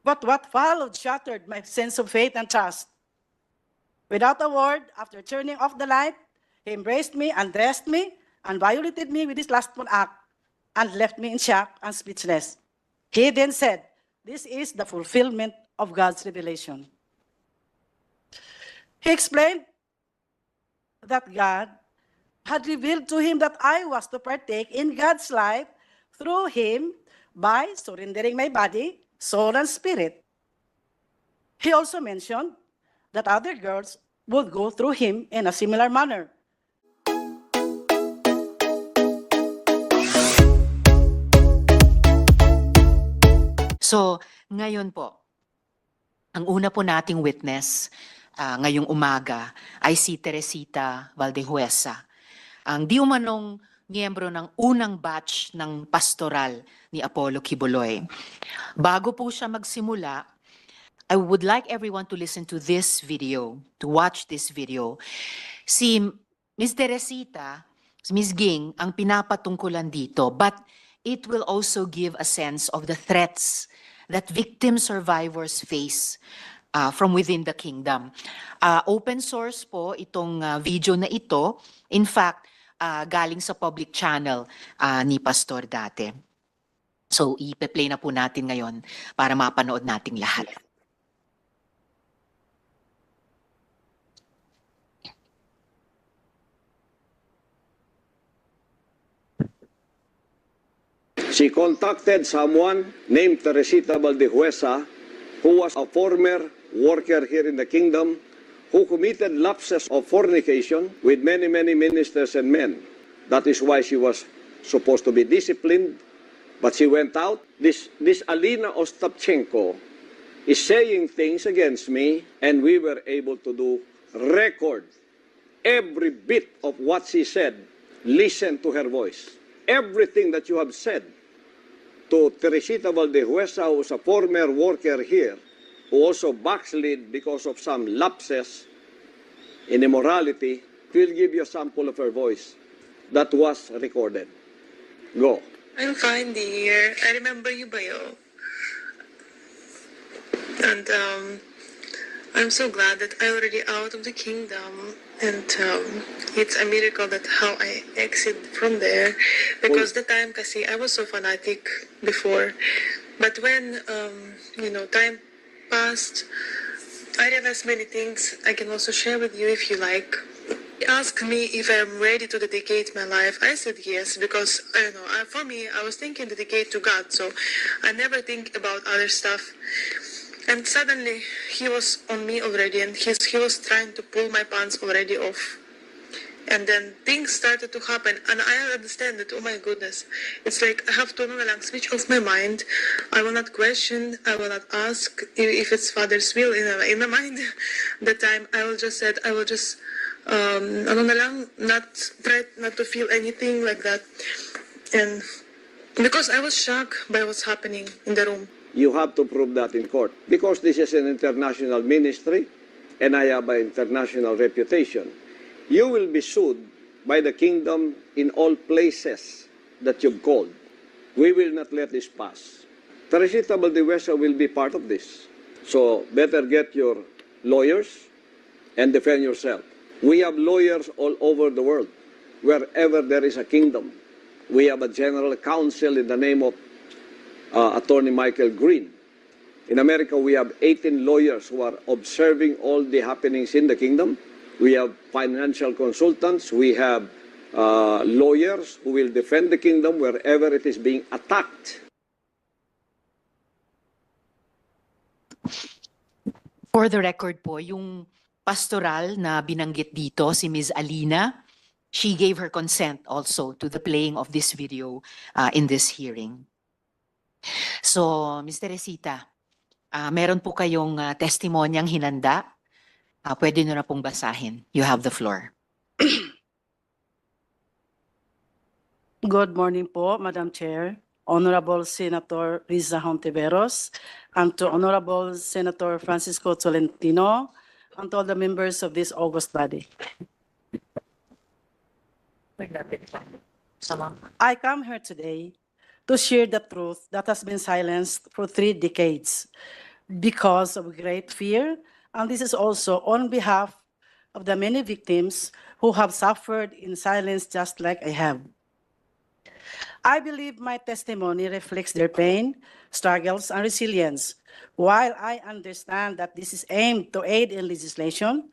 But what followed shattered my sense of faith and trust. Without a word, after turning off the light, he embraced me, undressed me, and violated me with his lustful act, and left me in shock and speechless. He then said, "This is the fulfillment of God's revelation." He explained that God had revealed to him that I was to partake in God's life through him by surrendering my body, soul, and spirit. He also mentioned that other girls would go through him in a similar manner. So, ngayon po, ang una po nating witness ngayong umaga ay si Teresita Valdehuesa, ang di umanong miyembro ng unang batch ng pastoral ni Apollo Quiboloy. Bago po siya magsimula, I would like everyone to listen to this video, to watch this video. Si Ms. Teresita, si Ms. Ging, ang pinapatungkulan dito, but it will also give a sense of the threats that victim survivors face from within the kingdom. Open source po itong video na ito. In fact, galing sa public channel ni Pastor dati. So, ipe-play na po natin ngayon para mapanood nating lahat. She contacted someone named Teresita Valdehuesa, who was a former worker here in the kingdom, who committed lapses of fornication with many ministers and men. That is why she was supposed to be disciplined, but she went out. This Alina Ostapchenko is saying things against me, and we were able to record every bit of what she said. Listen to her voice. Everything that you have said to Teresita Valdehuesa, who is a former worker here, who also backslid because of some lapses in immorality, will give you a sample of her voice that was recorded. Go. I'm fine, dear. I remember you, Bayo. And I'm so glad that I'm already out of the kingdom. And it's a miracle that how I exit from there. Because the time kasi I was so fanatic before. But when, time passed, I realized many things I can also share with you if you like. He asked me if I'm ready to dedicate my life. I said yes, because for me, I was thinking dedicate to God. So I never think about other stuff. And suddenly, he was on me already, and he was trying to pull my pants already off. And then things started to happen, and I understand that, oh my goodness, it's like I have to switch off my mind. I will not question, I will not ask if it's Father's will in my mind. That time, I will just not try not to feel anything like that. And because I was shocked by what's happening in the room. You have to prove that in court. Because this is an international ministry, and I have an international reputation. You will be sued by the kingdom in all places that you've called. We will not let this pass. Teresita Valdehuesa will be part of this. So better get your lawyers and defend yourself. We have lawyers all over the world. Wherever there is a kingdom, we have a general counsel in the name of Attorney Michael Green. In America, we have 18 lawyers who are observing all the happenings in the kingdom. We have financial consultants. We have lawyers who will defend the kingdom wherever it is being attacked. For the record po, yung pastoral na binanggit dito, si Ms. Alina, she gave her consent also to the playing of this video in this hearing. So, Ms. Teresita, meron po kayong testimonyang hinanda. Pwede nyo na pong basahin. You have the floor. Good morning po, Madam Chair, Honorable Senator Riza Hontiveros, and to Honorable Senator Francisco Tolentino, and to all the members of this august body. I come here today to share the truth that has been silenced for 3 decades. because of great fear, and this is also on behalf of the many victims who have suffered in silence just like I have. I believe my testimony reflects their pain, struggles, and resilience. While I understand that this is aimed to aid in legislation,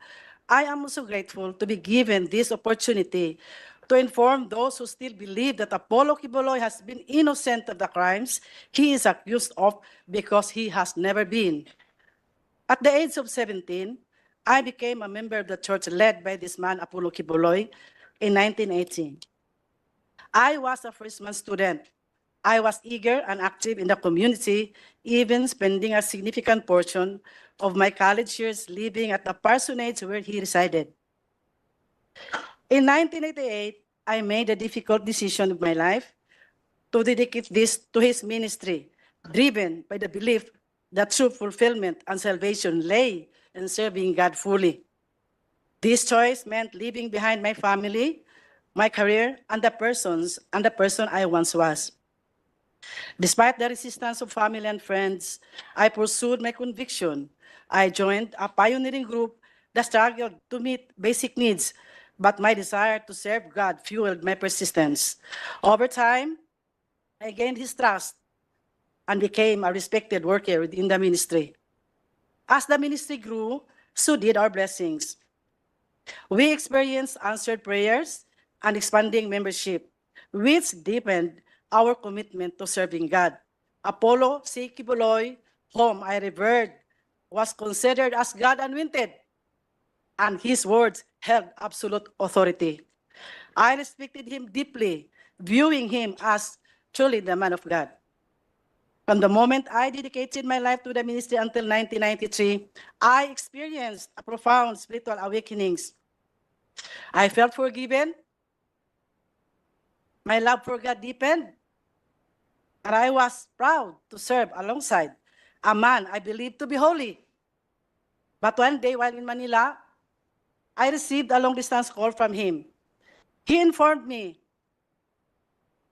I am also grateful to be given this opportunity to inform those who still believe that Apollo Quiboloy has been innocent of the crimes he is accused of because he has never been. At the age of 17, I became a member of the church led by this man, Apollo Quiboloy, in 1980. I was a freshman student. I was eager and active in the community, even spending a significant portion of my college years living at the parsonage where he resided. In 1988, I made a difficult decision of my life to dedicate this to his ministry, driven by the belief that true fulfillment and salvation lay in serving God fully. This choice meant leaving behind my family, my career, and the person I once was. Despite the resistance of family and friends, I pursued my conviction. I joined a pioneering group that struggled to meet basic needs, but my desire to serve God fueled my persistence. Over time, I gained his trust and became a respected worker within the ministry. As the ministry grew, so did our blessings. We experienced answered prayers and expanding membership, which deepened our commitment to serving God. Apollo C. Quiboloy, whom I revered, was considered as God anointed, and his words held absolute authority. I respected him deeply, viewing him as truly the man of God. From the moment I dedicated my life to the ministry until 1993, I experienced a profound spiritual awakenings. I felt forgiven. My love for God deepened. And I was proud to serve alongside a man I believed to be holy. But one day while in Manila, I received a long-distance call from him. He informed me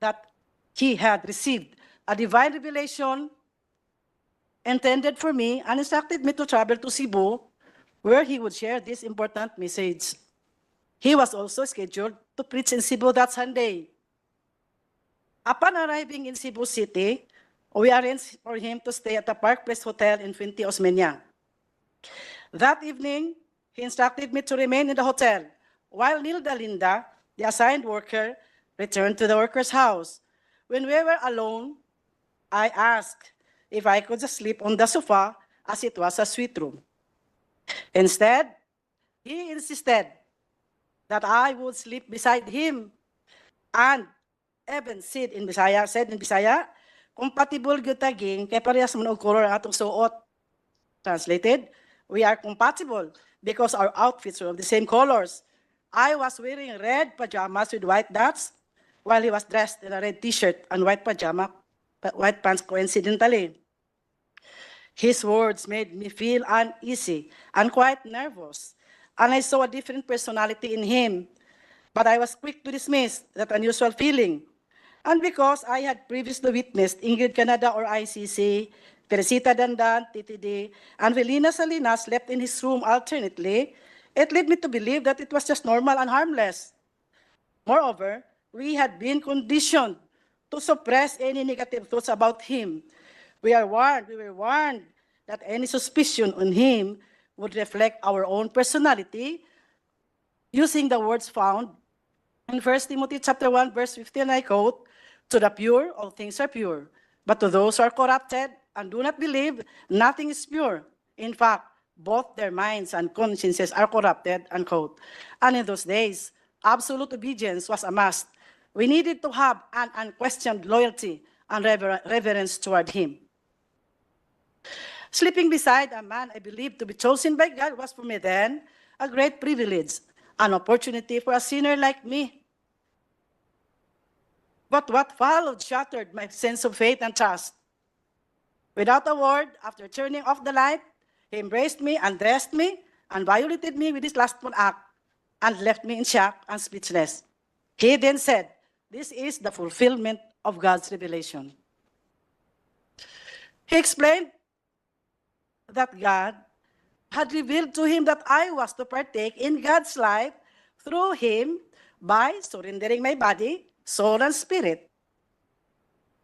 that he had received a divine revelation intended for me and instructed me to travel to Cebu, where he would share this important message. He was also scheduled to preach in Cebu that Sunday. Upon arriving in Cebu City, we arranged for him to stay at the Park Place Hotel in Fuente Osmeña. That evening, he instructed me to remain in the hotel, while Nilda Linda, the assigned worker, returned to the worker's house. When we were alone, I asked if I could just sleep on the sofa as it was a suite room. Instead, he insisted that I would sleep beside him and even said in Bisaya, compatible gyud taging kay parehas man og color ang atong suot. Translated, we are compatible because our outfits were of the same colors. I was wearing red pajamas with white dots, while he was dressed in a red t-shirt and white pants coincidentally. His words made me feel uneasy and quite nervous, and I saw a different personality in him. But I was quick to dismiss that unusual feeling. And because I had previously witnessed Ingrid Canada or ICC, Teresita Dandan, TTD, and Velina Salinas slept in his room alternately, it led me to believe that it was just normal and harmless. Moreover, we had been conditioned to suppress any negative thoughts about him. We were warned that any suspicion on him would reflect our own personality, using the words found in 1 Timothy chapter 1, verse 15, I quote, "To the pure, all things are pure, but to those who are corrupted and do not believe, nothing is pure. In fact, both their minds and consciences are corrupted," unquote. And in those days, absolute obedience was a must. We needed to have an unquestioned loyalty and reverence toward him. Sleeping beside a man I believed to be chosen by God was for me then a great privilege, an opportunity for a sinner like me. But what followed shattered my sense of faith and trust. Without a word, after turning off the light, he embraced me, undressed me, and violated me with his lustful act, and left me in shock and speechless. He then said, "This is the fulfillment of God's revelation." He explained that God had revealed to him that I was to partake in God's life through him by surrendering my body, soul, and spirit.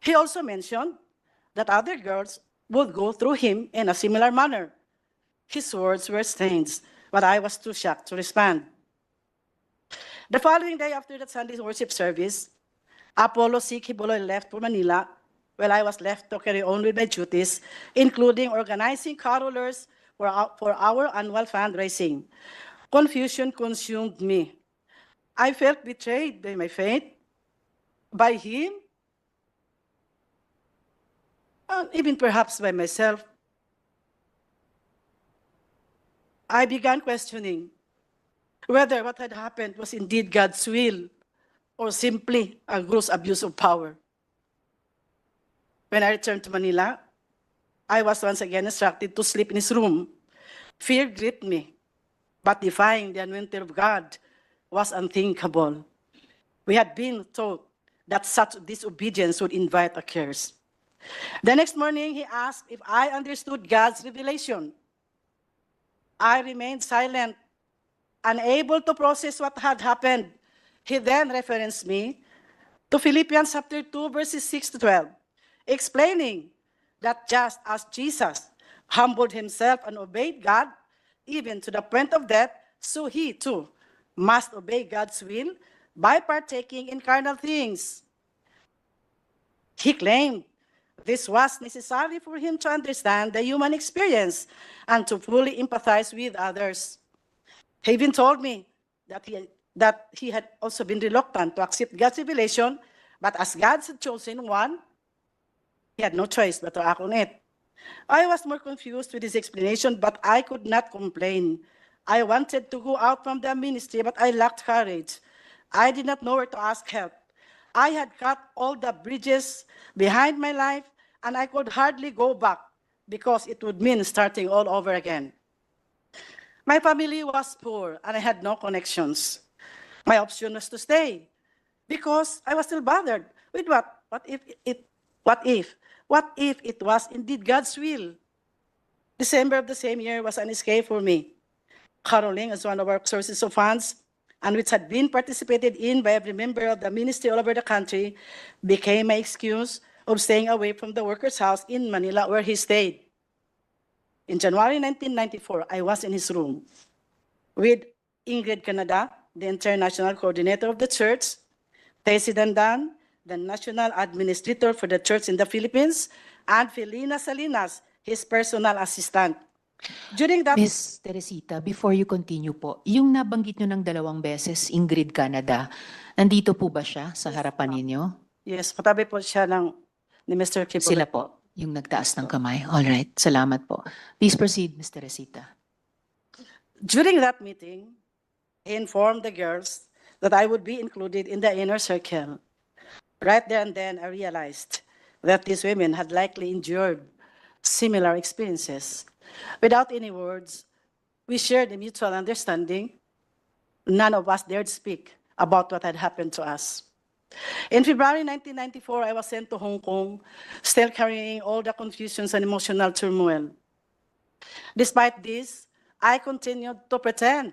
He also mentioned that other girls would go through him in a similar manner. His words were strange, but I was too shocked to respond. The following day after that Sunday worship service, Apollo C. Kibuloy left for Manila, while I was left to carry on with my duties, including organizing carolers for our annual fundraising. Confusion consumed me. I felt betrayed by my faith, by him, and even perhaps by myself. I began questioning whether what had happened was indeed God's will or simply a gross abuse of power. When I returned to Manila, I was once again instructed to sleep in his room. Fear gripped me, but defying the anointing of God was unthinkable. We had been taught that such disobedience would invite a curse. The next morning, he asked if I understood God's revelation. I remained silent, unable to process what had happened. He then referenced me to Philippians chapter 2, verses 6 to 12, explaining that just as Jesus humbled himself and obeyed God, even to the point of death, so he too must obey God's will by partaking in carnal things. He claimed this was necessary for him to understand the human experience and to fully empathize with others. He even told me that he had also been reluctant to accept God's revelation, but as God's chosen one, he had no choice but to act on it. I was more confused with his explanation, but I could not complain. I wanted to go out from the ministry, but I lacked courage. I did not know where to ask help. I had cut all the bridges behind my life, and I could hardly go back because it would mean starting all over again. My family was poor, and I had no connections. My option was to stay because I was still bothered with what if it was indeed God's will? December of the same year was an escape for me. Caroling as one of our sources of funds, and which had been participated in by every member of the ministry all over the country, became my excuse of staying away from the worker's house in Manila where he stayed. In January 1994, I was in his room with Ingrid Canada, the international coordinator of the church, Tessie Dandan, the national administrator for the church in the Philippines, and Felina Salinas, his personal assistant. During that... Miss Teresita, before you continue po, yung nabanggit nyo ng 2 beses, Ingrid Canada, nandito po ba siya sa harapan ninyo? Yes, patabi po siya ni Mr. Kibuloy. Sila po, yung nagtaas ng kamay. All right, salamat po. Please proceed, Miss Teresita. During that meeting, he informed the girls that I would be included in the inner circle. Right there and then, I realized that these women had likely endured similar experiences. Without any words, we shared a mutual understanding. None of us dared speak about what had happened to us. In February 1994, I was sent to Hong Kong, still carrying all the confusions and emotional turmoil. Despite this, I continued to pretend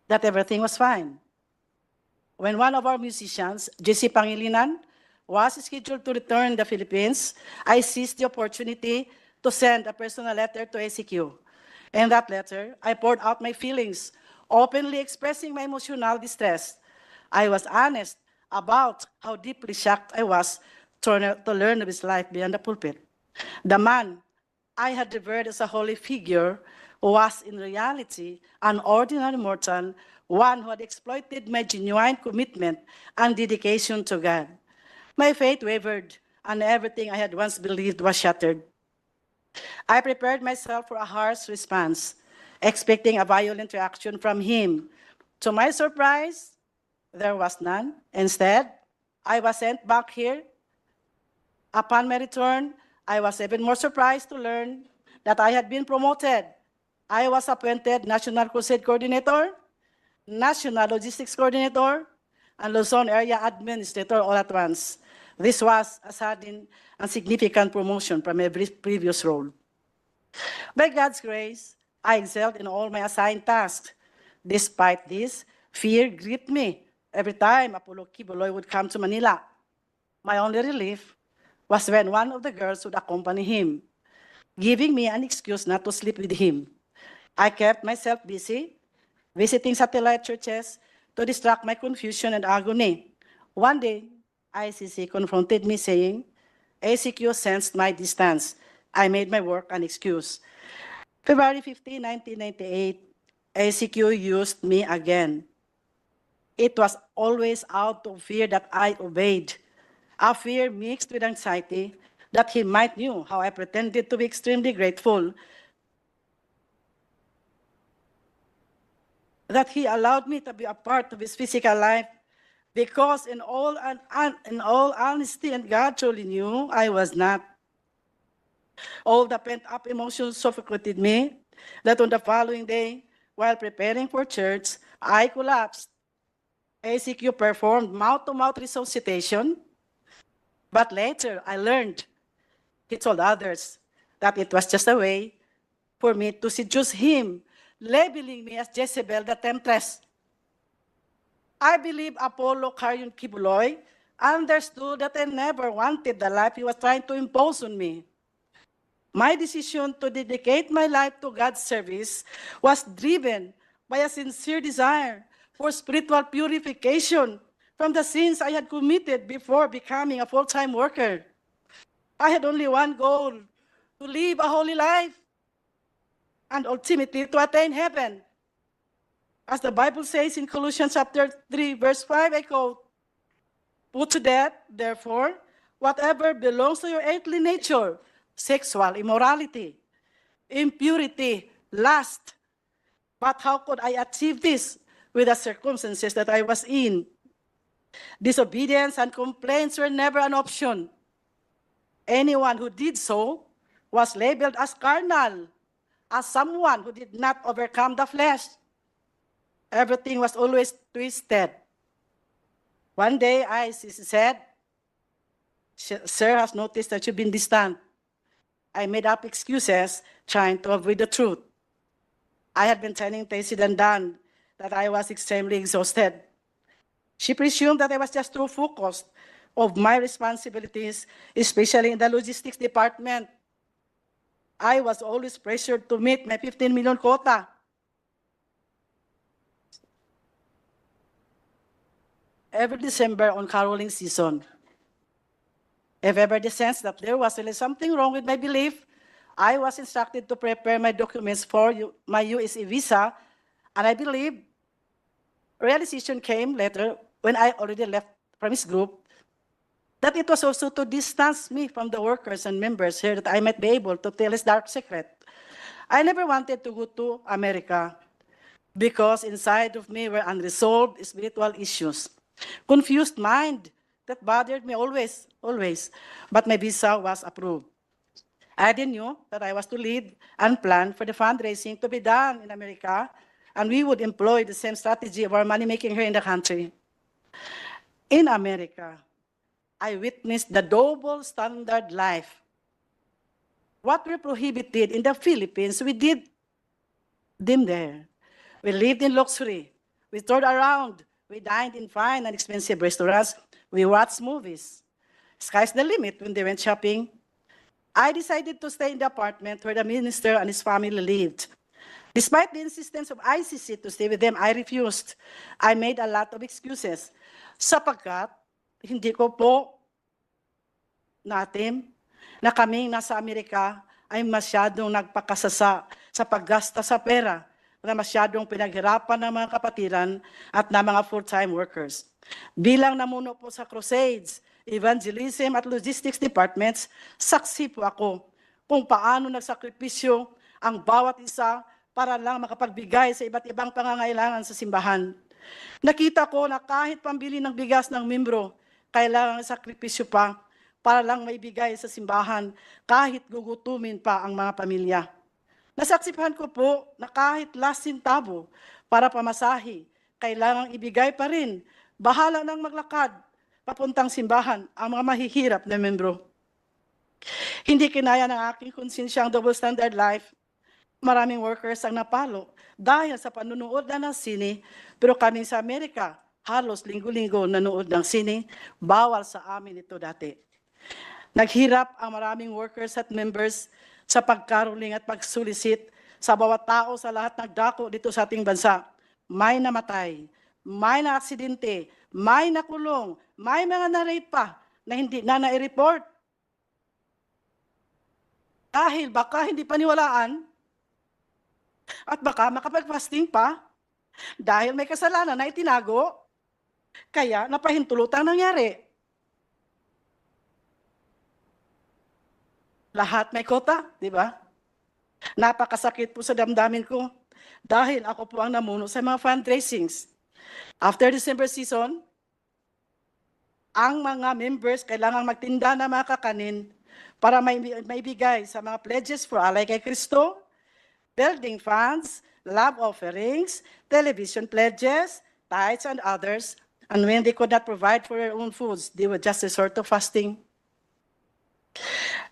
that everything was fine. When one of our musicians, JC Pangilinan, was scheduled to return to the Philippines, I seized the opportunity to send a personal letter to ACQ. In that letter, I poured out my feelings, openly expressing my emotional distress. I was honest about how deeply shocked I was to learn of his life beyond the pulpit. The man I had revered as a holy figure was in reality an ordinary mortal, one who had exploited my genuine commitment and dedication to God. My faith wavered, and everything I had once believed was shattered. I prepared myself for a harsh response, expecting a violent reaction from him. To my surprise, there was none. Instead, I was sent back here. Upon my return, I was even more surprised to learn that I had been promoted. I was appointed National Crusade Coordinator, National Logistics Coordinator, and Luzon Area Administrator all at once. This was a sudden and significant promotion from every previous role. By God's grace, I excelled in all my assigned tasks. Despite this, fear gripped me every time Apollo Kibuloy would come to Manila. My only relief was when one of the girls would accompany him, giving me an excuse not to sleep with him. I kept myself busy, visiting satellite churches to distract my confusion and agony. One day, ICC confronted me saying, ACQ sensed my distance. I made my work an excuse. February 15, 1998, ACQ used me again. It was always out of fear that I obeyed, a fear mixed with anxiety that he might knew how I pretended to be extremely grateful that he allowed me to be a part of his physical life, because in all honesty, and God truly knew I was not. All the pent-up emotions suffocated me that on the following day, while preparing for church, I collapsed. ACQ performed mouth-to-mouth resuscitation, but later I learned, he told others, that it was just a way for me to seduce him, labeling me as Jezebel the Temptress. I believe Apollo Carrion Kibuloy understood that I never wanted the life he was trying to impose on me. My decision to dedicate my life to God's service was driven by a sincere desire for spiritual purification from the sins I had committed before becoming a full-time worker. I had only one goal, to live a holy life and ultimately to attain heaven. As the Bible says in Colossians chapter 3, verse 5, I quote, "Put to death, therefore, whatever belongs to your earthly nature, sexual immorality, impurity, lust." But how could I achieve this with the circumstances that I was in? Disobedience and complaints were never an option. Anyone who did so was labeled as carnal, as someone who did not overcome the flesh. Everything was always twisted. One day, I said, "Sir has noticed that you've been distant." I made up excuses, trying to avoid the truth. I had been telling Tracy Dandan that I was extremely exhausted. She presumed that I was just too focused on my responsibilities, especially in the logistics department. I was always pressured to meet my 15 million quota. Every December on caroling season, if ever the sense that there was really something wrong with my belief, I was instructed to prepare my documents for my USA visa, and I believe realization came later when I already left from his group, that it was also to distance me from the workers and members here, that I might be able to tell his dark secret. I never wanted to go to America because inside of me were unresolved spiritual issues, confused mind that bothered me always, but my visa was approved. I didn't know that I was to lead and plan for the fundraising to be done in America, and we would employ the same strategy of our money-making here in the country. In America, I witnessed the double standard life. What we prohibited in the Philippines, we did them there. We lived in luxury. We toured around. We dined in fine and expensive restaurants. We watched movies. Sky's the limit when they went shopping. I decided to stay in the apartment where the minister and his family lived. Despite the insistence of ICC to stay with them, I refused. I made a lot of excuses. Sapagkat, hindi ko po natin na kaming nasa Amerika ay masyadong nagpakasasa sa paggasta sa pera, na masyadong pinaghirapan ng mga kapatiran at ng mga full-time workers. Bilang namuno po sa crusades, evangelism at logistics departments, saksi po ako kung paano nagsakripisyo ang bawat isa para lang makapagbigay sa iba't ibang pangangailangan sa simbahan. Nakita ko na kahit pambili ng bigas ng membro, kailangan sakripisyo pa para lang maibigay sa simbahan, kahit gugutumin pa ang mga pamilya. Nasaksihan ko po na kahit last centavo para pamasahe, kailangang ibigay pa rin. Bahala nang maglakad, papuntang simbahan ang mga mahihirap na membro. Hindi kinaya ng aking konsensya ang double standard life. Maraming workers ang napalo dahil sa panunood na ng sine, pero kami sa Amerika, halos linggo-linggo nanood ng sine, bawal sa amin ito dati. Naghirap ang maraming workers at members sa pagkaruling at pagsulisit sa bawat tao sa lahat ng dako dito sa ating bansa. May namatay, may na-aksidente, may nakulong, may mga na-rape pa na hindi na na-report. Dahil baka hindi paniwalaan at baka makapag-fasting pa dahil may kasalanan na itinago, kaya napahintulutang nangyari. Lahat may kota, di ba? Napakasakit po sa damdamin ko dahil ako po ang namuno sa mga fundraisings. After December season, ang mga members kailangang magtinda ng mga kakanin para maibigay sa mga pledges for Alay kay Kristo, building funds, love offerings, television pledges, tithes, and others. And when they could not provide for their own foods, they would just resort to fasting.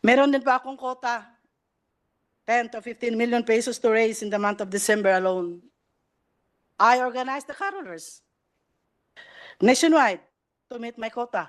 Meron din pa akong quota, 10 to 15 million pesos to raise in the month of December alone. I organized the carolers nationwide to meet my quota.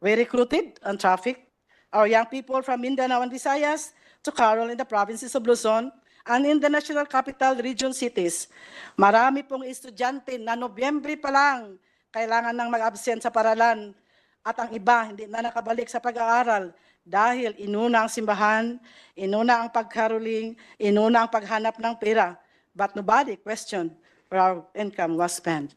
We recruited and trafficked our young people from Mindanao and Visayas to carol in the provinces of Luzon and in the national capital region cities. Marami pong estudyante na Nobyembre pa lang kailangan nang mag-absent sa paralan at ang iba hindi na nakabalik sa pag-aaral dahil inuna ang simbahan, inuna ang pagkaroling, inuna ang paghanap ng pera. But nobody questioned where our income was spent.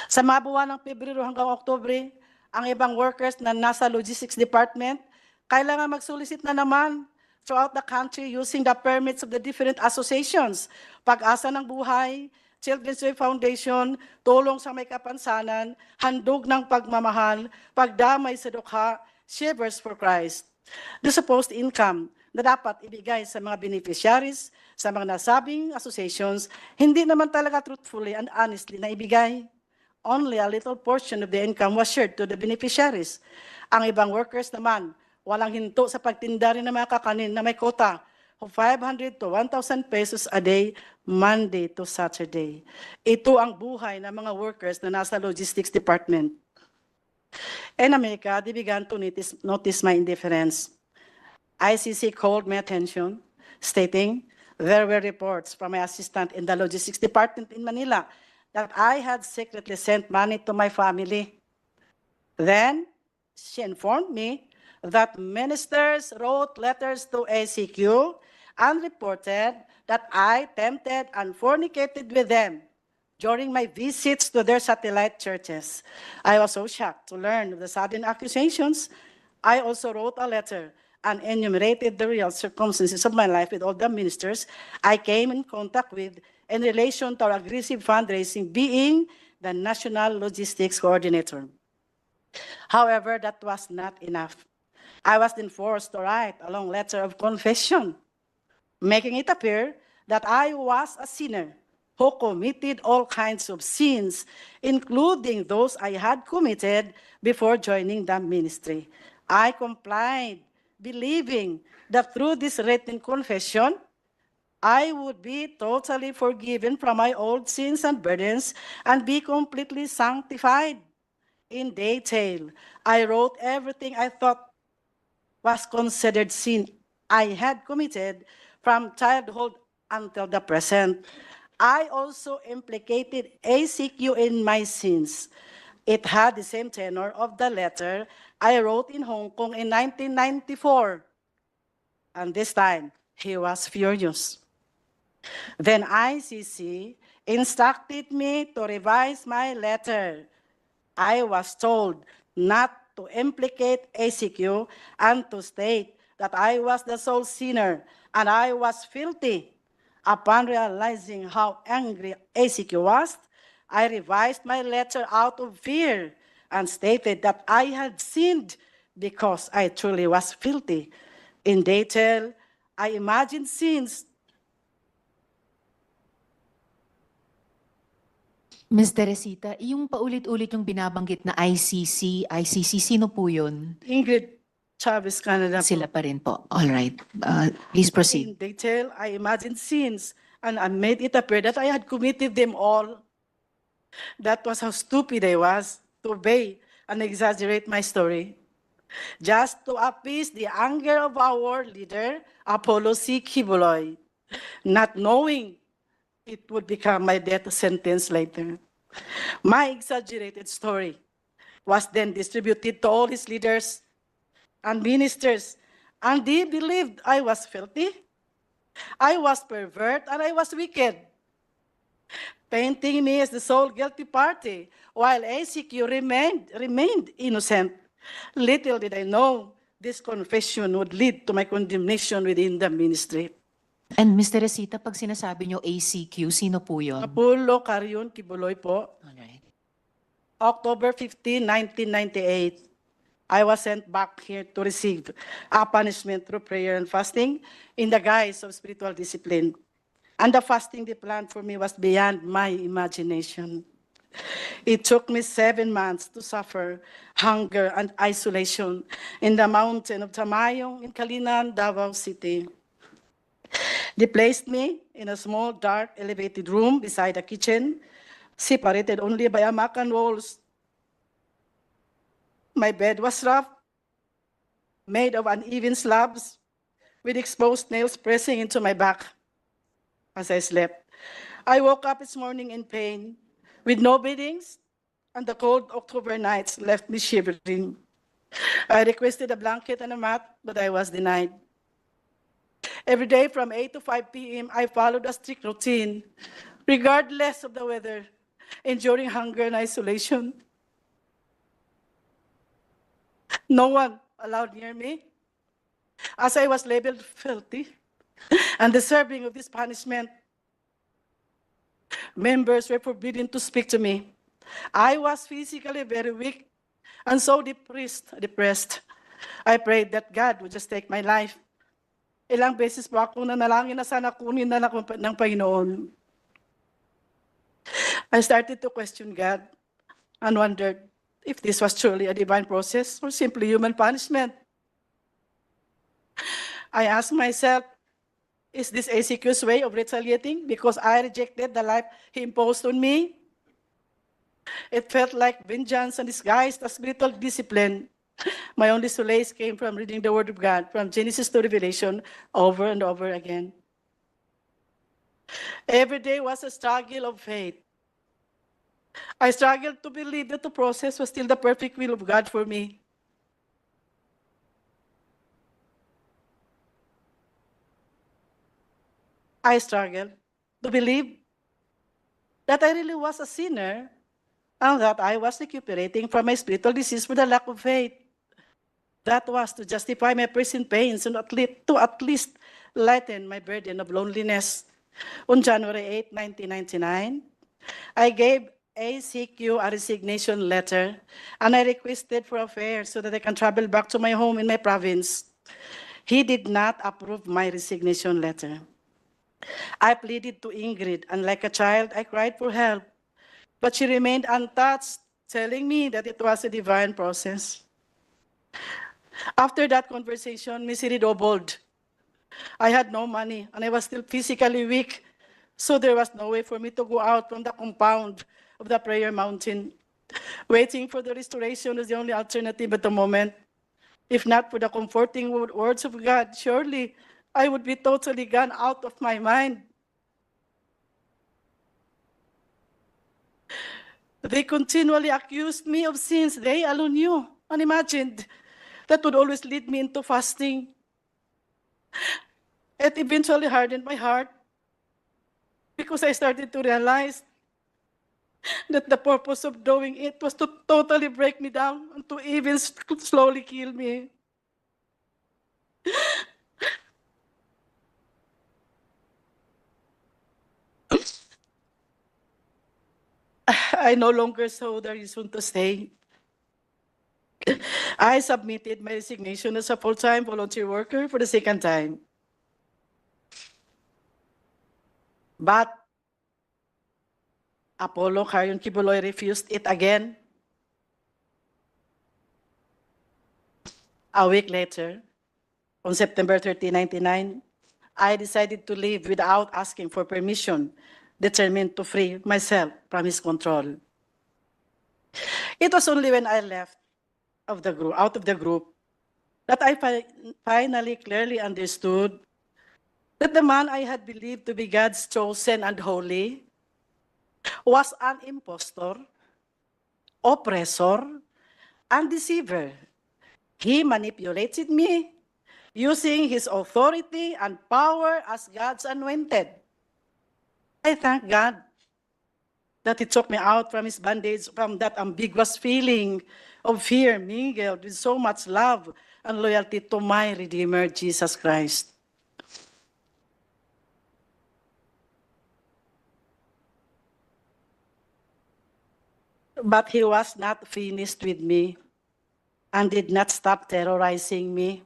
Sa mga buwan ng Pebrero hanggang Oktubre, ang ibang workers na nasa logistics department kailangan magsolicit na naman throughout the country using the permits of the different associations, Pag-asa ng Buhay, Children's Way Foundation, Tulong sa May Kapansanan, Handog ng Pagmamahal, Pagdamay sa Dukha, Shivers for Christ. The supposed income na dapat ibigay sa mga beneficiaries sa mga nasabing associations, hindi naman talaga truthfully and honestly na ibigay. Only a little portion of the income was shared to the beneficiaries. Ang ibang workers naman, walang hinto sa pagtinda rin ng mga kakanin na may quota of 500 to 1,000 pesos a day, Monday to Saturday. Ito ang buhay ng mga workers na nasa logistics department. In America, they began to notice my indifference. ICC called my attention, stating there were reports from my assistant in the logistics department in Manila that I had secretly sent money to my family. Then, she informed me that ministers wrote letters to ACQ and reported that I tempted and fornicated with them during my visits to their satellite churches. I was so shocked to learn of the sudden accusations. I also wrote a letter and enumerated the real circumstances of my life with all the ministers I came in contact with in relation to our aggressive fundraising, being the National Logistics Coordinator. However, that was not enough. I was then forced to write a long letter of confession, making it appear that I was a sinner who committed all kinds of sins, including those I had committed before joining the ministry. I complied, believing that through this written confession, I would be totally forgiven from my old sins and burdens and be completely sanctified. In detail, I wrote everything I thought was considered sin I had committed from childhood until the present. I also implicated ACQ in my sins. It had the same tenor of the letter I wrote in Hong Kong in 1994. And this time, he was furious. Then ICC instructed me to revise my letter. I was told not to implicate ACQ and to state that I was the sole sinner and I was filthy. Upon realizing how angry ACQ was, I revised my letter out of fear and stated that I had sinned because I truly was filthy. In detail, I imagined sins. Ms. Teresita, yung paulit-ulit yung binabanggit na ICC, sino po yun? Ingrid Chavez Canada po. Sila pa rin po. All right. Please proceed. In detail, I imagined scenes and I made it appear that I had committed them all. That was how stupid I was to obey and exaggerate my story. Just to appease the anger of our leader, Apollo C. Kibuloy, not knowing it would become my death sentence later. My exaggerated story was then distributed to all his leaders and ministers, and they believed I was filthy, I was pervert, and I was wicked, painting me as the sole guilty party, while ACQ remained innocent. Little did I know this confession would lead to my condemnation within the ministry. And Ms. Teresita, pag sinasabi nyo ACQ, sino po yun? Apollo Carion Kibuloy po, All right. October 15, 1998. I was sent back here to receive a punishment through prayer and fasting in the guise of spiritual discipline. And the fasting they planned for me was beyond my imagination. It took me 7 months to suffer hunger and isolation in the mountain of Tamayong in Kalinan, Davao City. They placed me in a small, dark, elevated room beside a kitchen, separated only by a macan walls. My bed was rough, made of uneven slabs, with exposed nails pressing into my back as I slept. I woke up this morning in pain, with no beddings, and the cold October nights left me shivering. I requested a blanket and a mat, but I was denied. Every day from 8 to 5 p.m., I followed a strict routine, regardless of the weather, enduring hunger and isolation. No one allowed near me, as I was labeled filthy and deserving of this punishment. Members were forbidden to speak to me. I was physically very weak and so depressed. I prayed that God would just take my life. Ilang beses po ako nanalangin na sana kunin na ako ng Panginoon. I started to question God and wondered if this was truly a divine process or simply human punishment. I asked myself, is this ACQ's way of retaliating because I rejected the life he imposed on me? It felt like vengeance and disguised as spiritual discipline. My only solace came from reading the Word of God from Genesis to Revelation over and over again. Every day was a struggle of faith. I struggled to believe that the process was still the perfect will of God for me. I struggled to believe that I really was a sinner and that I was recuperating from my spiritual disease for the lack of faith. That was to justify my present pains and to at least lighten my burden of loneliness. On January 8, 1999, I gave ACQ a resignation letter and I requested for a fare so that I can travel back to my home in my province. He did not approve my resignation letter. I pleaded to Ingrid, and like a child, I cried for help. But she remained untouched, telling me that it was a divine process. After that conversation, misery doubled. I had no money, and I was still physically weak, so there was no way for me to go out from the compound of the prayer mountain. Waiting for the restoration was the only alternative at the moment. If not for the comforting words of God, surely I would be totally gone out of my mind. They continually accused me of sins they alone knew and imagined that would always lead me into fasting. It eventually hardened my heart because I started to realize that the purpose of doing it was to totally break me down and to even slowly kill me. I no longer saw the reason to stay. I submitted my resignation as a full-time volunteer worker for the second time. But Apollo Carion Kibuloy refused it again. A week later, on September 30, 1999, I decided to leave without asking for permission, determined to free myself from his control. It was only when I left out of the group that I finally clearly understood that the man I had believed to be God's chosen and holy was an impostor, oppressor, and deceiver. He manipulated me using his authority and power as God's anointed. I thank God that he took me out from his bondage, from that ambiguous feeling of fear mingled with so much love and loyalty to my Redeemer, Jesus Christ. But he was not finished with me and did not stop terrorizing me.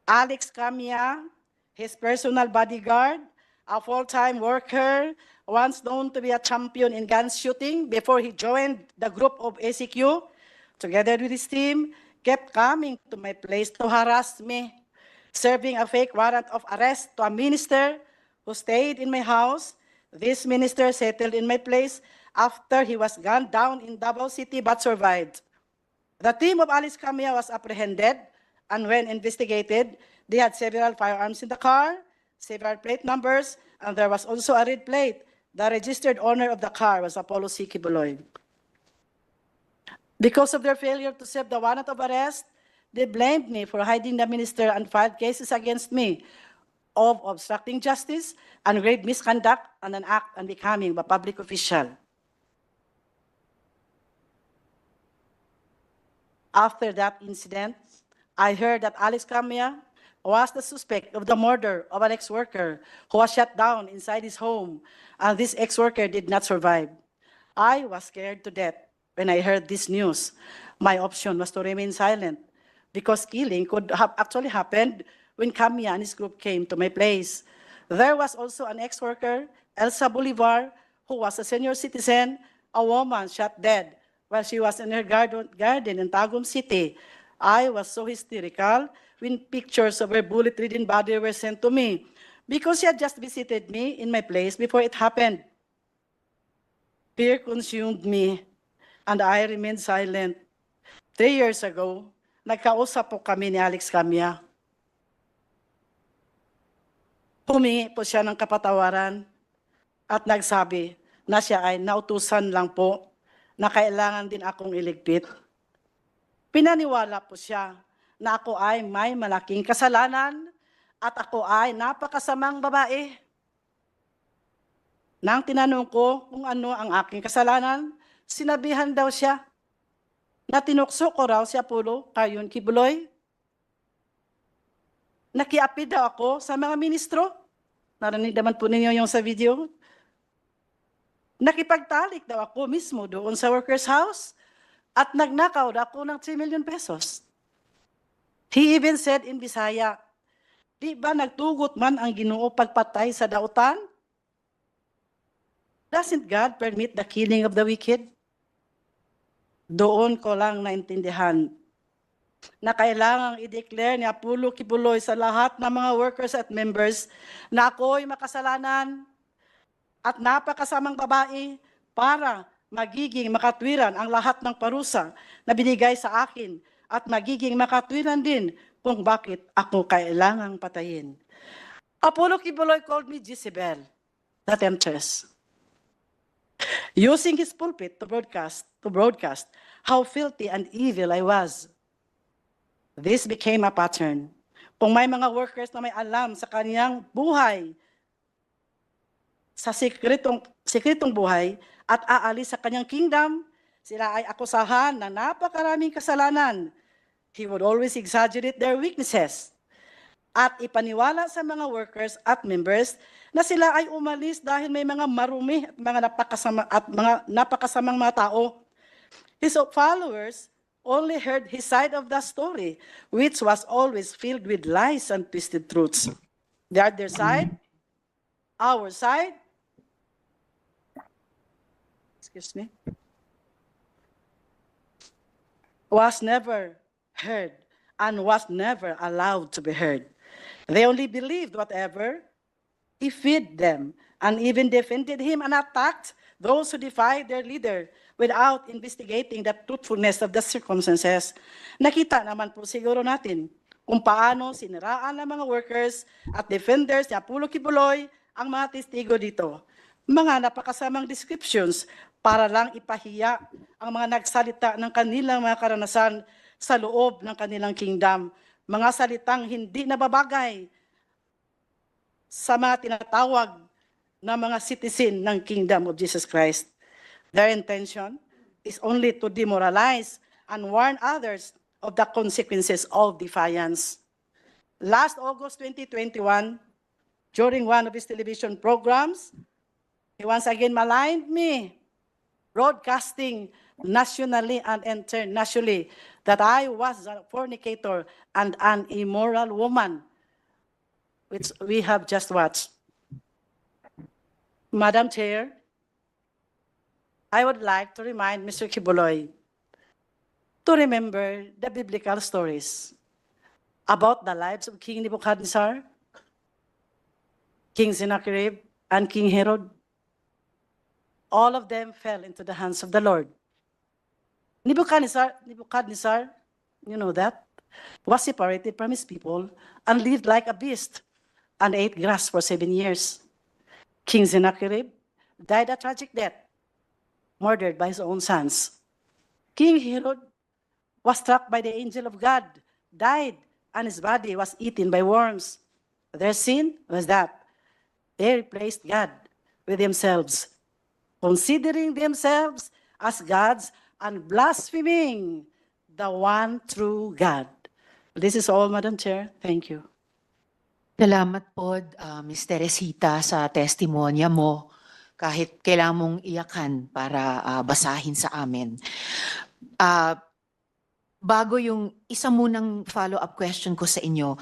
Alex Camia, his personal bodyguard, a full-time worker, once known to be a champion in gun shooting before he joined the group of ACQ, together with his team, kept coming to my place to harass me, serving a fake warrant of arrest to a minister who stayed in my house. This minister settled in my place after he was gunned down in Davao City but survived. The team of Alice Camia was apprehended, and when investigated, they had several firearms in the car, several plate numbers, and there was also a red plate. The registered owner of the car was Apollo C. Kibuloy. Because of their failure to serve the warrant of arrest, they blamed me for hiding the minister and filed cases against me of obstructing justice and grave misconduct and an act on becoming a public official. After that incident, I heard that Alex Camia was the suspect of the murder of an ex-worker who was shot down inside his home, and this ex-worker did not survive. I was scared to death when I heard this news. My option was to remain silent because killing could have actually happened when Camia and his group came to my place. There was also an ex-worker, Elsa Bolivar, who was a senior citizen, a woman shot dead while she was in her garden in Tagum City. I was so hysterical when pictures of her bullet-ridden body were sent to me because she had just visited me in my place before it happened. Fear consumed me and I remained silent. 3 years ago, nagkausap po kami ni Alex Camia. Humingi po siya ng kapatawaran at nagsabi na siya ay nautusan lang po na kailangan din akong iligpit. Pinaniwala po siya na ako ay may malaking kasalanan at ako ay napakasamang babae. Nang tinanong ko kung ano ang aking kasalanan, sinabihan daw siya na tinukso ko raw si Apollo Carion Kibuloy. Nakiapi daw ako sa mga ministro. Narinig naman po ninyo yung sa video. Nakipagtalik daw ako mismo doon sa workers' house at nagnakaw daw ako ng 3 million pesos. He even said in Bisaya, di ba nagtugot man ang Ginoo pagpatay sa dautan? Doesn't God permit the killing of the wicked? Doon ko lang naintindihan na kailangang i-declare ni Apollo Kibuloy sa lahat ng mga workers at members na ako'y makasalanan at napakasamang babae para magiging makatwiran ang lahat ng parusa na binigay sa akin at magiging makatwiran din kung bakit ako kailangang patayin. Apollo Kibuloy called me Jezebel, the temptress, using his pulpit to broadcast how filthy and evil I was. This became a pattern. Kung may mga workers na may alam sa kaniyang buhay, sa sikretong buhay at aalis sa kanyang kingdom, sila ay akusahan na napakaraming kasalanan. He would always exaggerate their weaknesses at ipaniwala sa mga workers at members na sila ay umalis dahil may mga marumi at mga napakasamang mga tao. His followers only heard his side of the story, which was always filled with lies and twisted truths. They are their side, our side, excuse me, was never heard and was never allowed to be heard. They only believed whatever he fed them and even defended him and attacked those who defied their leader without investigating the truthfulness of the circumstances. Nakita naman po siguro natin kung paano siniraan ng mga workers at defenders ni Apollo Kibuloy ang mga testigo dito. Mga napakasamang descriptions para lang ipahiya ang mga nagsalita ng kanilang mga karanasan sa loob ng kanilang kingdom. Mga salitang hindi nababagay sa mga tinatawag na mga citizen ng kingdom of Jesus Christ. Their intention is only to demoralize and warn others of the consequences of defiance. Last August 2021, during one of his television programs, he once again maligned me, broadcasting nationally and internationally that I was a fornicator and an immoral woman, which we have just watched. Madam Chair, I would like to remind Mr. Kibuloy to remember the biblical stories about the lives of King Nebuchadnezzar, King Sennacherib, and King Herod. All of them fell into the hands of the Lord. Nebuchadnezzar, you know that, was separated from his people and lived like a beast and ate grass for 7 years. King Sennacherib died a tragic death, murdered by his own sons. King Herod was struck by the angel of God, died, and his body was eaten by worms. Their sin was that they replaced God with themselves, considering themselves as gods and blaspheming the one true God. This is all, Madam Chair. Thank you. Salamat po, Ms. Teresita, sa testimonya mo. Kahit kailangan mong iyakan para basahin sa amin. Bago yung isa munang follow-up question ko sa inyo,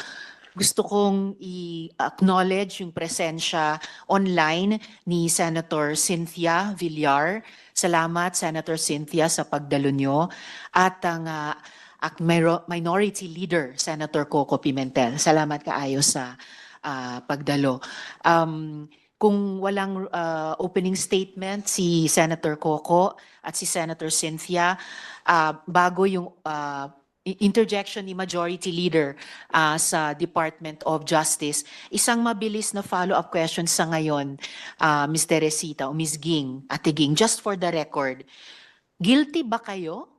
gusto kong i-acknowledge yung presensya online ni Senator Cynthia Villar. Salamat, Senator Cynthia, sa pagdalo nyo. At ang Minority Leader, Senator Coco Pimentel. Salamat kaayo sa pagdalo. Kung walang opening statement si Senator Coco at si Senator Cynthia, bago yung interjection ni Majority Leader sa Department of Justice, isang mabilis na follow-up question sa ngayon, Ms. Teresita o Ms. Ging, Ate Ging, just for the record, guilty ba kayo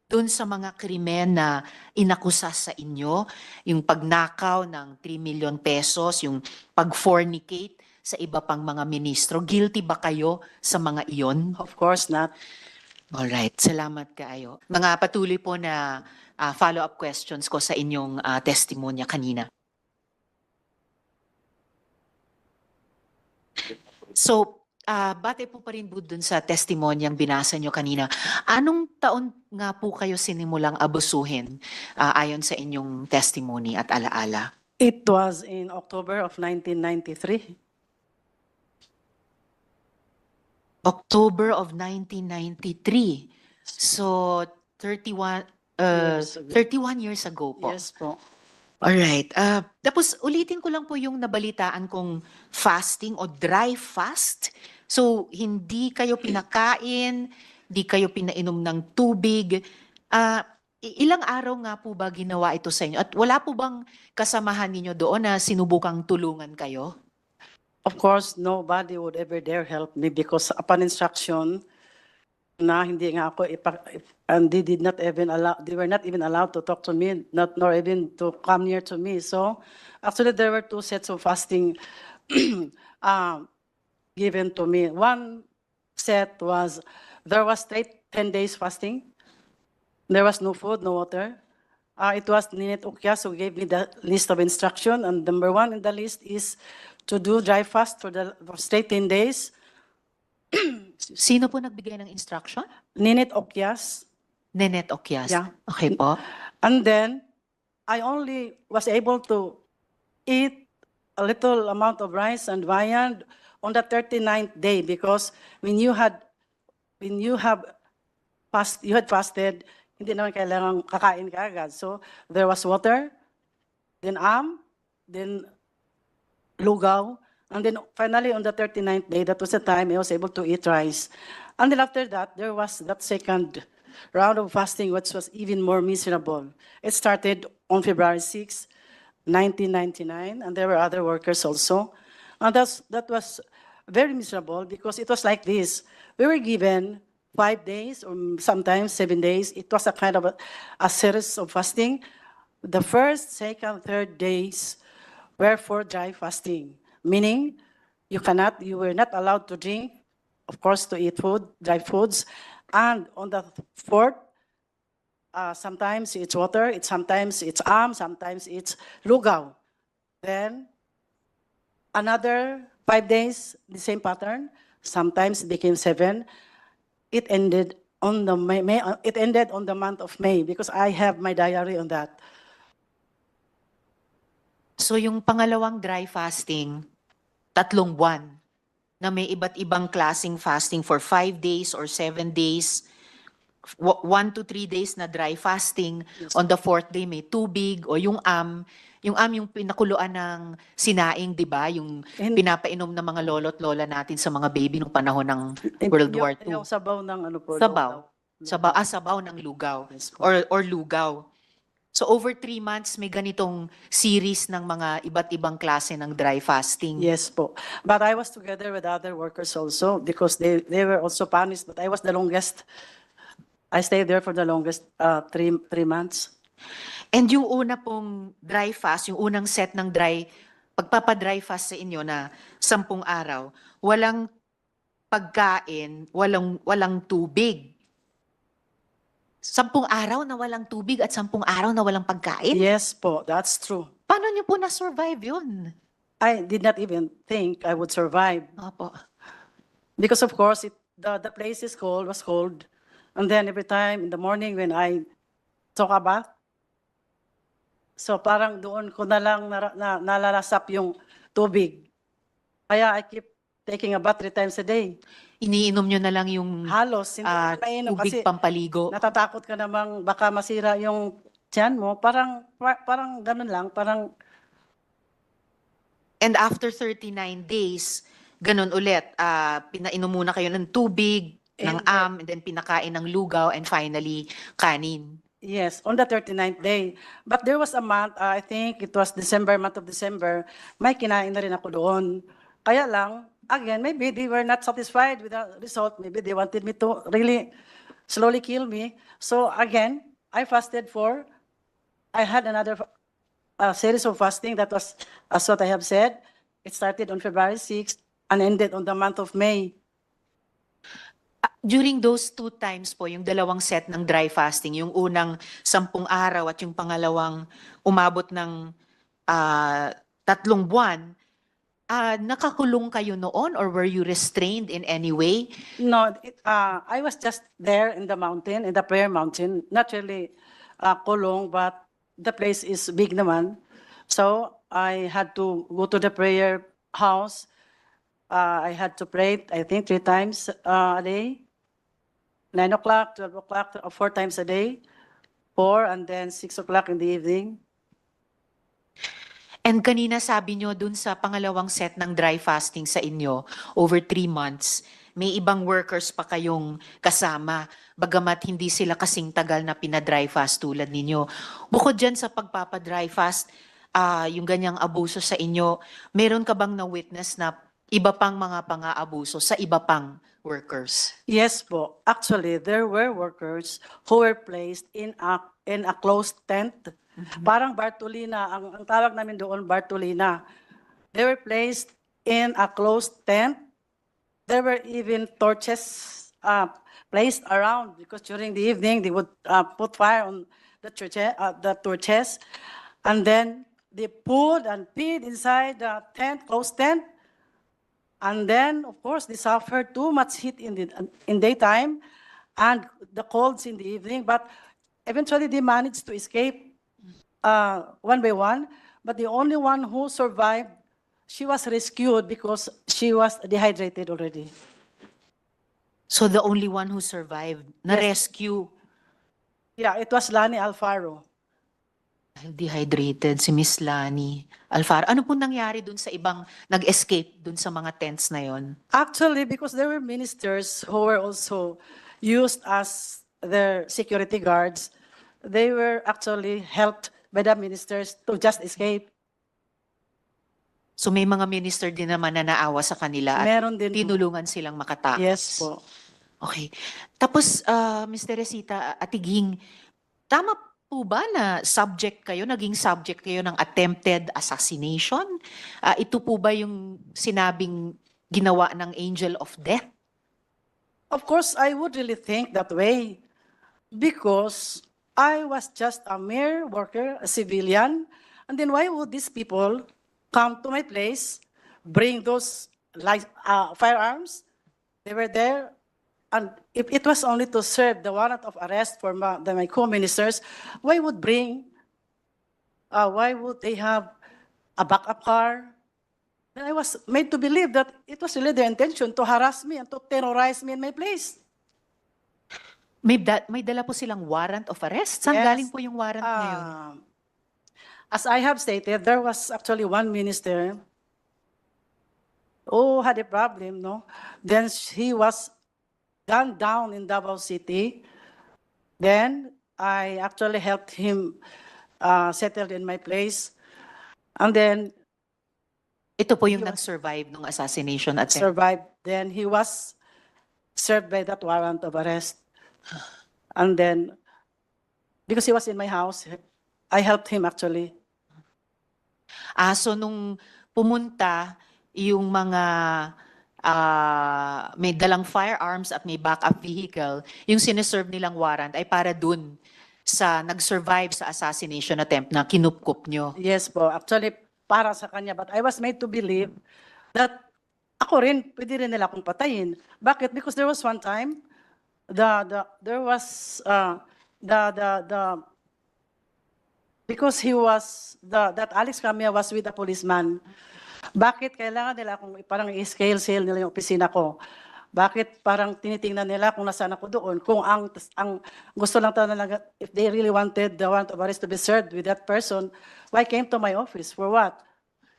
dun sa mga krimen na inakusa sa inyo, yung pagnakaw ng 3 million pesos, yung pag-fornicate sa iba pang mga ministro? Guilty ba kayo sa mga iyon? Of course not. Alright, salamat kaayo. Mga patuloy po na follow-up questions ko sa inyong testimonya kanina. So, batay po pa rin po dun sa testimonyang binasa nyo kanina. Anong taon nga po kayo sinimulang abusuhin ayon sa inyong testimony at alaala? It was in October of 1993. October of 1993. So, 31 years ago po. Yes po. Alright. Tapos ulitin ko lang po yung nabalitaan kong fasting o dry fast. So, hindi kayo pinakain, hindi kayo pinainom ng tubig. Ilang araw nga po ba ginawa ito sa inyo? At wala po bang kasamahan ninyo doon na sinubukang tulungan kayo? Of course, nobody would ever dare help me because upon instruction na hindi nga ako and they were not even allowed to talk to me, nor even to come near to me. So actually there were 2 sets of fasting given to me. One set was, there was straight 10 days fasting. There was no food, no water. It was Ninette Okyas who gave me the list of instruction, and number 1 in the list is to do dry fast for straight 10 days. Sino po nagbigay ng instruction? Ninette Okyas. Ninette Okyas. Yeah. Okay po. And then, I only was able to eat a little amount of rice and viand on the 39th day because when you had when you had fasted, hindi naman kailangang kakain ka agad. So there was water, then then lugaw, and then finally on the 39th day, that was the time I was able to eat rice. And then after that, there was that second round of fasting, which was even more miserable. It started on February 6, 1999, and there were other workers also. And that was very miserable because it was like this. We were given 5 days or sometimes 7 days. It was a kind of a series of fasting. The first, second, third days were for dry fasting, meaning you were not allowed to drink, of course, to eat food, dry foods. And on the fourth, sometimes it's water, sometimes it's sometimes it's lugaw. Then another 5 days, the same pattern. Sometimes it became 7. It ended on the it ended on the month of May because I have my diary on that. So yung pangalawang dry fasting, 3 buwan na may iba't ibang klaseng fasting for 5 days or 7 days, 1 to 3 days na dry fasting. Yes. On the 4th day may tubig o yung yung pinakuluan ng sinaing, di ba? Yung And- pinapainom ng mga lolo't lola natin sa mga baby nung panahon ng World War II. Yung sabaw ng ano po. Sabaw. lugaw. Sabaw ng lugaw Yes po. or lugaw. So over 3 months may ganitong series ng mga iba't ibang klase ng dry fasting. Yes po. But I was together with other workers also because they were also punished, but I was the longest. I stayed there for the longest 3 months. And yung una pong dry fast, yung unang set ng pagpapadry fast sa inyo na 10 araw, walang pagkain, walang tubig. 10 araw na walang tubig at 10 araw na walang pagkain? Yes po, that's true. Paano niyo po na-survive yun? I did not even think I would survive Opo. because of course the place was cold. And then every time in the morning when I took a bath, so parang doon ko na lang nalalasap yung tubig. Kaya I keep taking a bath 3 times a day. Iniinom niyo na lang yung Halos, hindi ko mainom tubig kasi pampaligo. natatakot ka namang baka masira yung tiyan mo. Parang ganun lang, parang And after 39 days, ganun ulit, pinainom muna kayo ng tubig, ng And and then pinakain ng lugaw, and finally, kanin. yes, on the 39th day. But there was a month, I think it was month of December, may kinain na rin ako doon. Kaya lang, again, maybe they were not satisfied with the result. Maybe they wanted me to really slowly kill me. So again, I had another series of fasting that was, as what I have said, it started on February 6th and ended on the month of May. During those 2 times po, yung dalawang set ng dry fasting, yung unang 10 araw at yung pangalawang umabot ng 3 buwan, nakakulong kayo noon or were you restrained in any way? No, I was just there in the mountain, in the prayer mountain, not really kulong, but the place is big naman. So I had to go to the prayer house. I had to pray, I think 3 times a day. 9 o'clock, 12 o'clock, 4 times a day. 4 and then 6 o'clock in the evening. And kanina sabi nyo dun sa pangalawang set ng dry fasting sa inyo, over 3 months, may ibang workers pa kayong kasama, bagamat hindi sila kasing tagal na pinadry fast tulad ninyo. Bukod dyan sa pagpapadry fast, yung ganyang abuso sa inyo, meron ka bang na-witness na iba pang mga pang-aabuso sa iba pang workers? Yes po. Actually, there were workers who were placed in a closed tent. Parang Bartolina, ang tawag namin doon Bartolina. They were placed in a closed tent. There were even torches placed around because during the evening they would put fire on the torches, and then they put and peed inside the tent, closed tent. And then, of course, they suffered too much heat in daytime and the colds in the evening. But eventually, they managed to escape one by one. But the only one who survived, she was rescued because she was dehydrated already. So the only one who survived, na-rescue, Yeah, it was Lani Alfaro. dehydrated, si Miss Lani Alfaro. Ano po nangyari dun sa ibang nag-escape dun sa mga tents na yon? Actually, because there were ministers who were also used as their security guards, they were actually helped by the ministers to just escape. So may mga minister din naman na naawa sa kanila at Meron din po. tinulungan silang makatakas. Yes po. Okay. Tapos, Ms. Teresita Atiging, tama po ba na naging subject kayo ng attempted assassination? Ito po ba yung sinabing ginawa ng angel of death? Of course, I would really think that way because I was just a mere worker, a civilian, and then why would these people come to my place, bring those firearms? They were there, and if it was only to serve the warrant of arrest for my co-ministers, why would they have a backup car? And I was made to believe that it was really their intention to harass me and to terrorize me in my place. May dala po silang warrant of arrest? Saan Yes. galing po yung warrant na yun? As I have stated, there was actually one minister who had a problem, no? Then he was gunned down in Davao City. Then I actually helped him settled in my place. And then Ito po yung He was- nag-survive ng assassination attempt. survived. Then he was served by that warrant of arrest. And then, because he was in my house, I helped him actually. So nung pumunta yung mga may dalang firearms at may backup vehicle, yung siniserve nilang warrant ay para dun sa nag-survive sa assassination attempt na kinupkup nyo. Yes po, actually para sa kanya. But I was made to believe that ako rin, pwede rin nila akong patayin. Bakit? Because there was one time, because that Alex Camia was with a policeman. Bakit kailangan nila akong parang i-scale sale nila yung opisina ko? Bakit parang tinitingnan nila kung nasaan ako doon? Kung ang gusto lang talaga, if they really wanted the warrant of arrest to be served with that person, why came to my office? For what?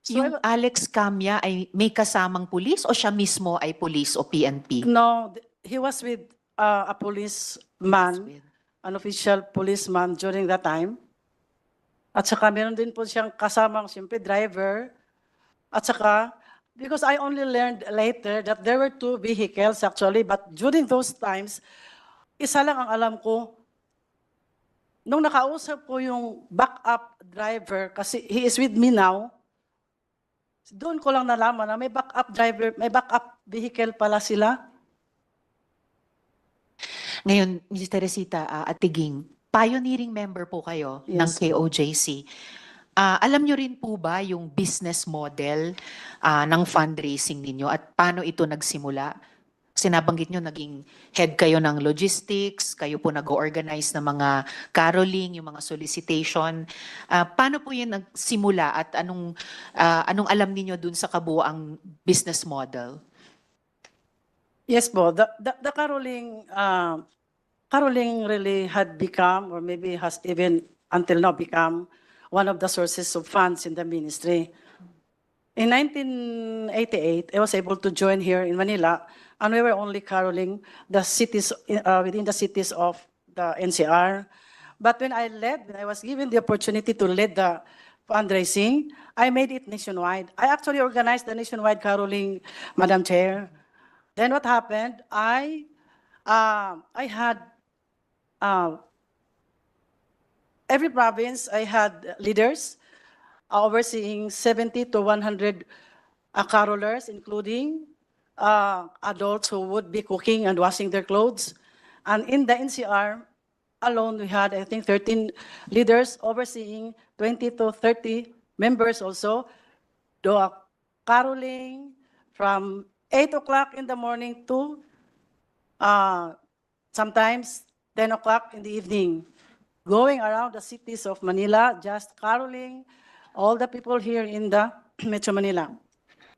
So Yung Alex Camia ay may kasamang pulis o siya mismo ay pulis o PNP? No, he was with a policeman, an official policeman during that time. At saka meron din po siyang kasamang siyempre driver. At saka, because I only learned later that there were two vehicles actually, but during those times, isa lang ang alam ko. Nung nakausap ko yung backup driver, kasi he is with me now, doon ko lang nalaman na may backup driver, may backup vehicle pala sila. Ngayon, Ms. Teresita Atiging, pioneering member po kayo ng Yes. KOJC. Alam nyo rin po ba yung business model ng fundraising ninyo at paano ito nagsimula? Sinabanggit nyo, naging head kayo ng logistics, kayo po nag-organize ng mga caroling, yung mga solicitation. Paano po yun nagsimula at anong alam niyo dun sa kabuuang business model? Yes po, the caroling really had become, or maybe has even until now become, one of the sources of funds in the ministry. In 1988, I was able to join here in Manila, and we were only caroling the cities within the cities of the NCR. But when I was given the opportunity to lead the fundraising, I made it nationwide. I actually organized the nationwide caroling, Madam Chair. Then what happened? I had every province, I had leaders overseeing 70 to 100 carolers, including adults who would be cooking and washing their clothes. And in the NCR alone, we had, I think, 13 leaders overseeing 20 to 30 members also, do caroling from 8 o'clock in the morning to sometimes 10 o'clock in the evening, going around the cities of Manila, just caroling all the people here in the Metro Manila.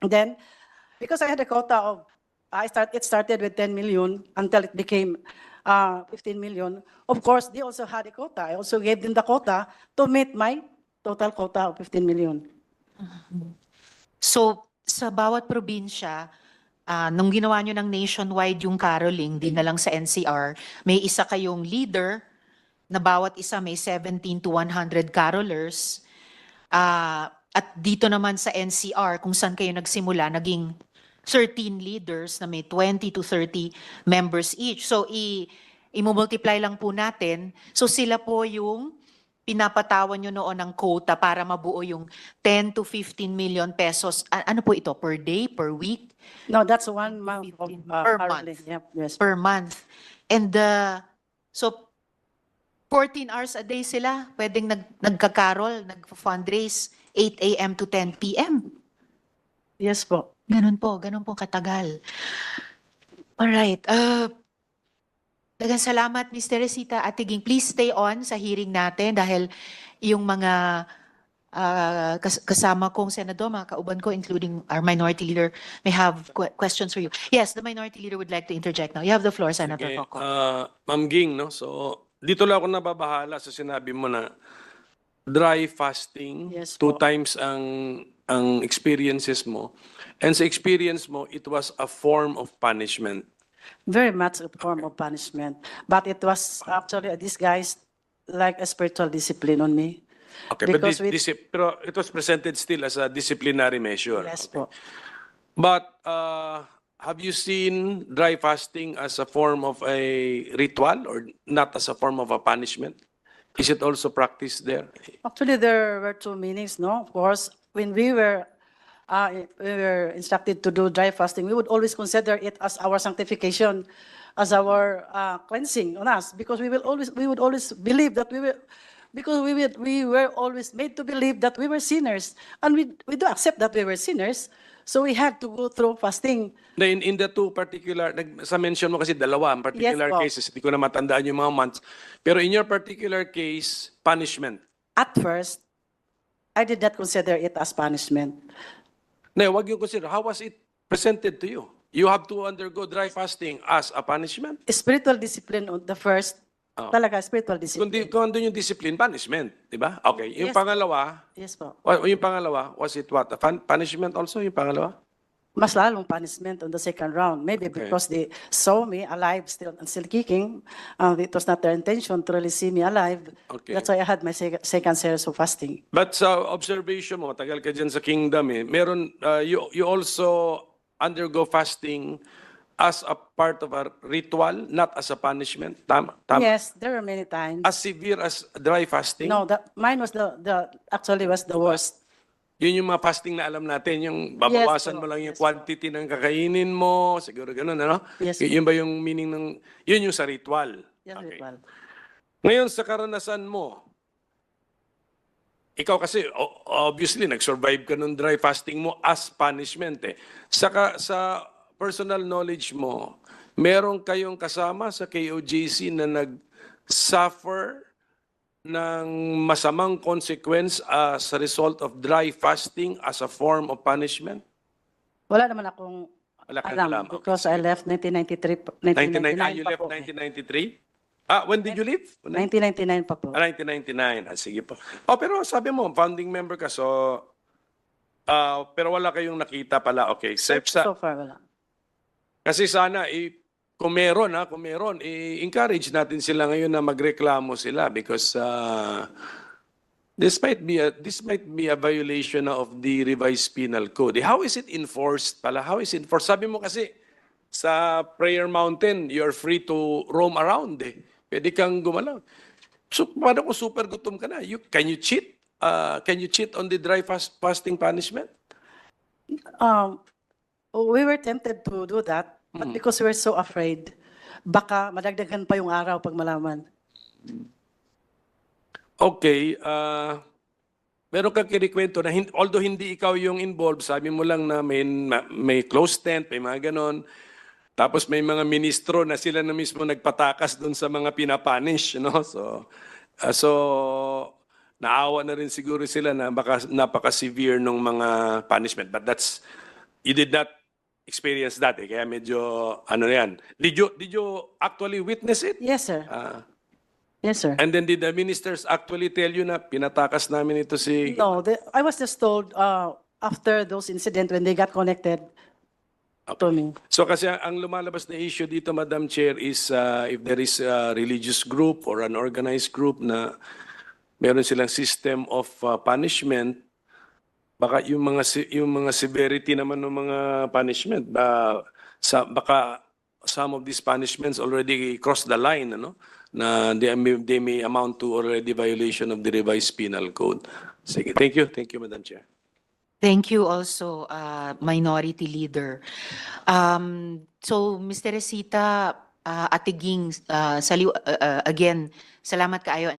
And then, because I had a quota of it started with 10 million until it became 15 million. Of course, they also had a quota. I also gave them the quota to meet my total quota of 15 million. So, sa bawat probinsya, nung ginawa nyo ng nationwide yung caroling, di na lang sa NCR, may isa kayong leader na bawat isa may 17 to 100 carolers. At dito naman sa NCR, kung saan kayo nagsimula, naging 13 leaders na may 20 to 30 members each. So, i-multiply lang po natin. So, sila po yung pinapatawan nyo noon ng quota para mabuo yung 10 to 15 million pesos. Ano po ito? Per day? Per week? No, that's 1 month of 15 per caroling. month. Yep, yes. Per month. And so 14 hours a day sila pwedeng nagka-carol, nag-fundraise 8 a.m. to 10 p.m. Yes po. Ganun po katagal. Alright. Dagang salamat, Ms. Teresita Atiging. Please stay on sa hearing natin dahil yung mga kasama kong senador, mga kauban ko, including our minority leader, may have questions for you. Yes, the minority leader would like to interject now. You have the floor, Senator Okay, Coco. Ma'am Ging, no? So, dito lang ako nababahala sa sinabi mo na dry fasting, Yes 2 po. times ang experiences mo. And sa experience mo, it was a form of punishment. Very much a form of punishment. But it was actually disguised like a spiritual discipline on me. Okay, Because pero it was presented still as a disciplinary measure. Yes Okay. po. But have you seen dry fasting as a form of a ritual or not as a form of a punishment? Is it also practiced there? Actually, there were 2 meanings, no? Of course, when we were instructed to do dry fasting, we would always consider it as our sanctification, as our cleansing on us, because we would always believe that we were always made to believe that we were sinners, and we do accept that we were sinners, so we had to go through fasting. In the 2 particular, sa mention mo kasi dalawa, ang particular Yes po. cases, hindi ko na matandaan yung mga months. Pero in your particular case, punishment. At first, I did not consider it as punishment. No, wag yung consider. How was it presented to you? You have to undergo dry fasting as a punishment? Spiritual discipline on the first, Oh. talaga spiritual discipline. Kung andun yung discipline, punishment. Di ba? Okay. Yung Yes. pangalawa, Yes po. yung pangalawa, was it what? A punishment also, yung pangalawa? Mas lalong punishment on the second round. Maybe Okay. because they saw me alive still and still kicking. It was not their intention to really see me alive. Okay. That's why I had my second series of fasting. But sa observation mo, tagal ka dyan sa kingdom meron, you also undergo fasting as a part of a ritual, not as a punishment. Tama? Yes, there were many times. As severe as dry fasting? No, mine was actually was the worst. Yun yung mga fasting na alam natin, yung babawasan po. mo lang yung Yes po. quantity ng kakainin mo, siguro ganun, ano? Yes Yun ba yung meaning ng, yun yung sa ritual? Yes, Okay. ritual. Ngayon, sa karanasan mo, ikaw kasi, obviously, nag-survive ka nung dry fasting mo as punishment eh. Sa personal knowledge mo, meron kayong kasama sa KOJC na nag-suffer ng masamang consequence as a result of dry fasting as a form of punishment? Wala naman akong Wala kang alam alam. because I left 1993, 1999 You pa left po. 1993? When did you leave? 1999 pa po. 1999. Sige po. Pero sabi mo, founding member ka, so, pero wala kayong nakita pala. Okay, except sa, So far, wala. kasi sana, kung meron, i-encourage natin sila ngayon na magreklamo sila because this might be a violation of the revised penal code. How is it enforced pala? How is it enforced? Sabi mo kasi sa Prayer Mountain, you're free to roam around eh. Pwede kang gumalaw. So paano kung super gutom ka na? Can you cheat? Can you cheat on the dry fasting punishment? We were tempted to do that, but because we were so afraid, baka madagdagan pa yung araw pag malaman. Okay, meron kang kinikwento na although hindi ikaw yung involved, sabi mo lang na may close tent, may mga ganon. Tapos may mga ministro na sila na mismo nagpatakas doon sa mga pinapunish, no? So naawa na rin siguro sila na baka napaka-severe ng mga punishment. But you did not experienced that eh, kaya medyo ano yan. Did you actually witness it? Yes, sir. Ah, Yes, sir. and then did the ministers actually tell you na pinatakas namin ito si... No, I was just told after those incidents when they got connected to me. So kasi ang lumalabas na issue dito, Madam Chair, is if there is a religious group or an organized group na meron silang system of punishment, baka yung mga severity naman ng mga punishment, baka some of these punishments already cross the line, ano? Na they may amount to already violation of the revised penal code. Sige, thank you, Madam Chair. Thank you also, Minority Leader. So, Mr. Resita, Ate Ging, again, salamat kaayo.